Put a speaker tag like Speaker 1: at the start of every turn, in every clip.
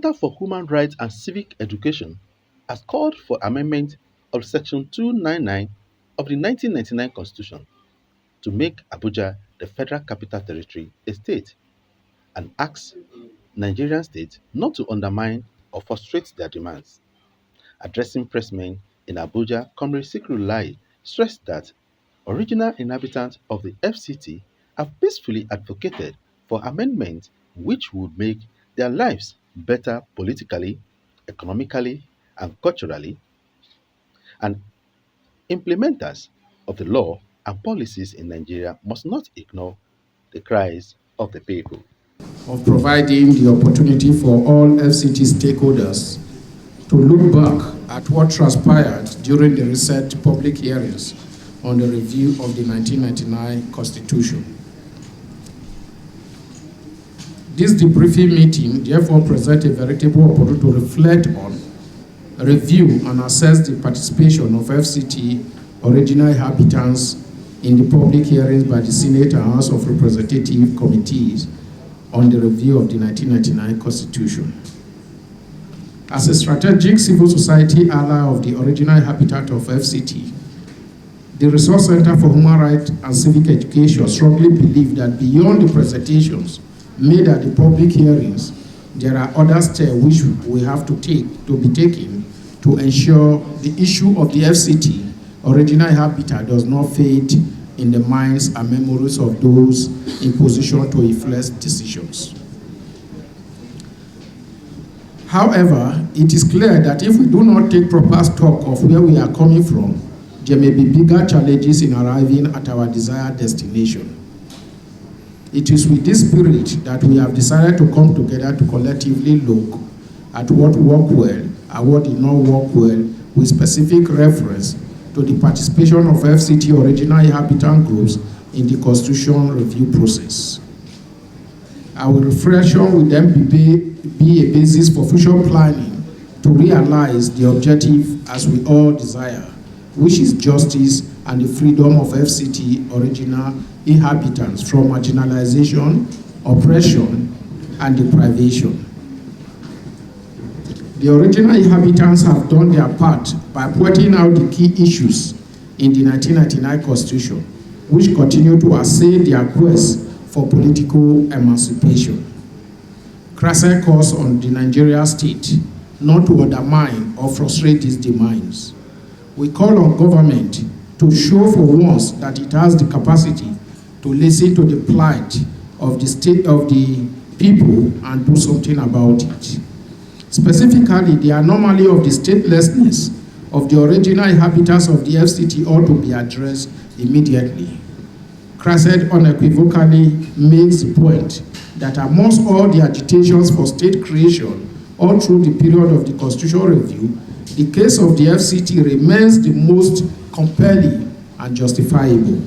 Speaker 1: Center for Human Rights and Civic Education has called for amendment of Section 299 of the 1999 Constitution to make Abuja the Federal Capital Territory a state and asks Nigerian states not to undermine or frustrate their demands. Addressing pressmen in Abuja, Comrade Sikru Lai stressed that original inhabitants of the FCT have peacefully advocated for amendments which would make their lives better politically, economically, and culturally, and implementers of the law and policies in Nigeria must not ignore the cries of the people.
Speaker 2: Of providing the opportunity for all FCT stakeholders to look back at what transpired during the recent public hearings on the review of the 1999 Constitution. This debriefing meeting therefore presents a veritable opportunity to reflect on, review, and assess the participation of FCT original inhabitants in the public hearings by the Senate and House of Representatives committees on the review of the 1999 Constitution. As a strategic civil society ally of the original habitat of FCT, the Resource Center for Human Rights and Civic Education strongly believe that beyond the presentations made at the public hearings, there are other steps which we have to be taken to ensure the issue of the FCT original habitat does not fade in the minds and memories of those in position to influence decisions. However, it is clear that if we do not take proper stock of where we are coming from, there may be bigger challenges in arriving at our desired destination. It is with this spirit that we have decided to come together to collectively look at what worked well and what did not work well with specific reference to the participation of FCT original inhabitant groups in the Constitution review process. Our reflection will then be a basis for future planning to realize the objective as we all desire, which is justice and the freedom of FCT original inhabitants from marginalization, oppression, and deprivation. The original inhabitants have done their part by pointing out the key issues in the 1999 Constitution, which continue to assail their quest for political emancipation. Crasser calls on the Nigerian state not to undermine or frustrate these demands. We call on government to show for once that it has the capacity to listen to the plight of the state of the people and do something about it. Specifically, the anomaly of the statelessness of the original inhabitants of the FCT ought to be addressed immediately. Crasset unequivocally makes the point that amongst all the agitations for state creation all through the period of the constitutional review, the case of the FCT remains the most compelling and justifiable.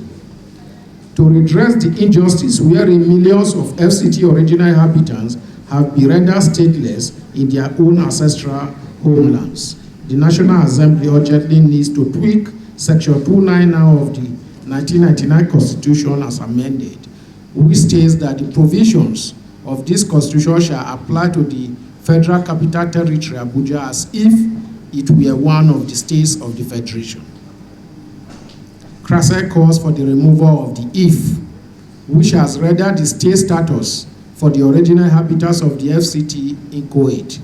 Speaker 2: To redress the injustice wherein millions of FCT original inhabitants have been rendered stateless in their own ancestral homelands, the National Assembly urgently needs to tweak Section 299 of the 1999 Constitution as amended, which states that the provisions of this Constitution shall apply to the Federal Capital Territory, Abuja, as if it were one of the states of the Federation. Crasser calls for the removal of the if, which has rendered the state status for the original inhabitants of the FCT inchoate.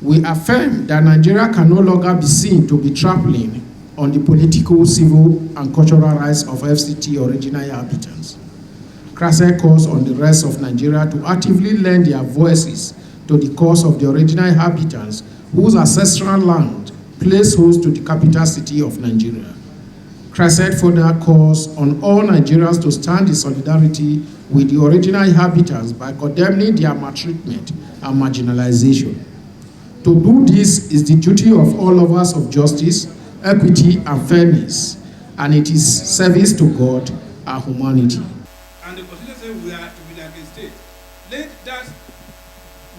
Speaker 2: We affirm that Nigeria can no longer be seen to be trampling on the political, civil, and cultural rights of FCT original inhabitants. Crasser calls on the rest of Nigeria to actively lend their voices to the cause of the original inhabitants whose ancestral land plays host to the capital city of Nigeria. Crasset further calls on all Nigerians to stand in solidarity with the original inhabitants by condemning their maltreatment and marginalization. To do this is the duty of all lovers of justice, equity, and fairness, and it is service to God and humanity.
Speaker 3: And the Constitution says we are to be like a state. Let that,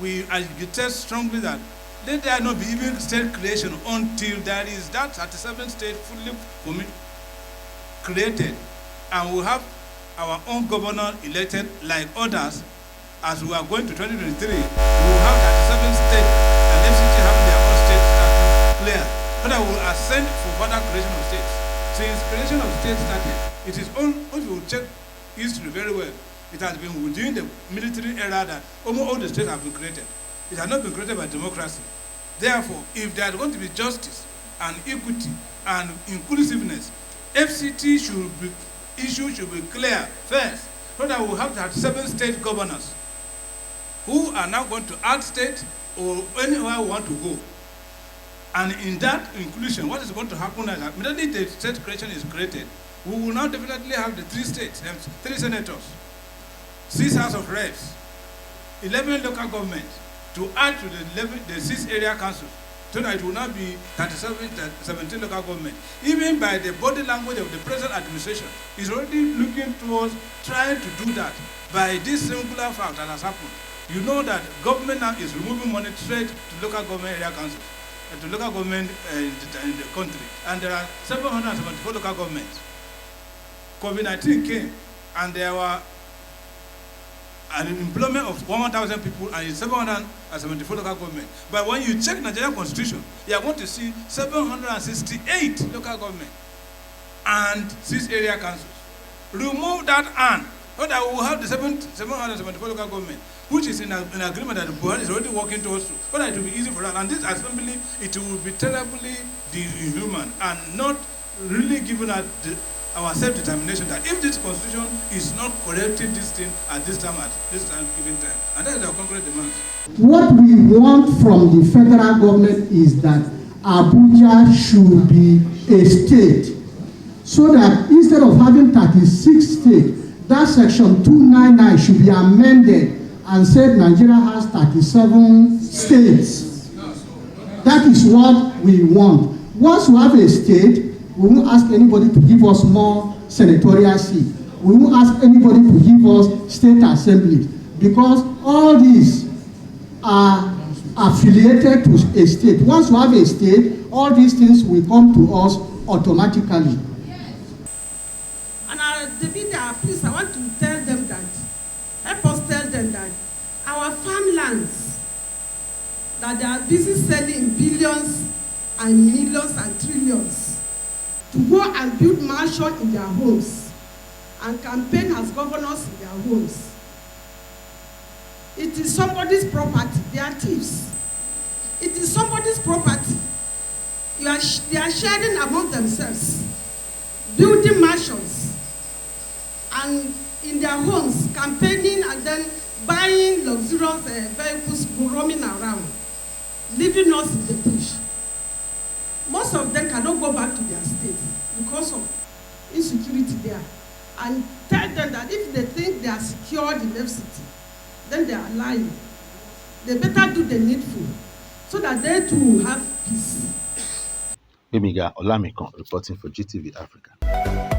Speaker 3: we agitate strongly that let there not be even state creation until there is that 37 state fully created, and we have our own governor elected like others as we are going to 2023, we will have 37 states and FCT having their own state status clear, so that we will ascend for further creation of states. Since creation of states started, it is only, if you check history very well, it has been within the military era that almost all the states have been created. It has not been created by democracy. Therefore, if there is going to be justice and equity and inclusiveness, FCT should be clear first, so that we will have 37 state governors who are now going to add state or anywhere we want to go. And in that inclusion, what is going to happen is that immediately the state creation is created, we will now definitely have the 3 states, 3 senators, 6 House of Reps, 11 local governments, to add to the 6 area councils, so that it will not be 17 local governments. Even by the body language of the present administration, is already looking towards trying to do that by this singular fact that has happened. You know that government now is removing money straight to local government area councils, to local government in the country. And there are 774 local governments. COVID-19 came, and there were an employment of 1,000 people and 774 local government. But when you check Nigerian constitution, you are going to see 768 local government and 6 area councils. Remove that and, so that we will have the 774 local government, which is in agreement that the Buhari is already working towards, so that it will be easy for us. And this assembly, it will be terribly inhuman and not really giving us our self-determination that if this constitution is not correcting this thing at this time given time, and that is our concrete demands.
Speaker 2: What we want from the federal government is that Abuja should be a state, so that instead of having 36 states, that section 299 should be amended and said Nigeria has 37 states. That is what we want. Once we have a state, we won't ask anybody to give us more senatorial seats. We won't ask anybody to give us state assemblies, because all these are affiliated to a state. Once we have a state, all these things will come to us automatically.
Speaker 4: And David, please, I want to tell them that, help us tell them that our farmlands, that they are busy selling billions and millions and trillions to go and build mansions in their homes and campaign as governors in their homes. It is somebody's property. They are thieves. It is somebody's property. They are sharing among themselves, building mansions and in their homes, campaigning and then buying luxurious vehicles, roaming around, leaving us in the bush. Most of them cannot go back to their states because of insecurity there. And tell them that if they think they are secured in FCT, then they are lying. They better do the needful so that they too will have peace.
Speaker 1: Gbemiga Olamikon reporting for GTV Africa.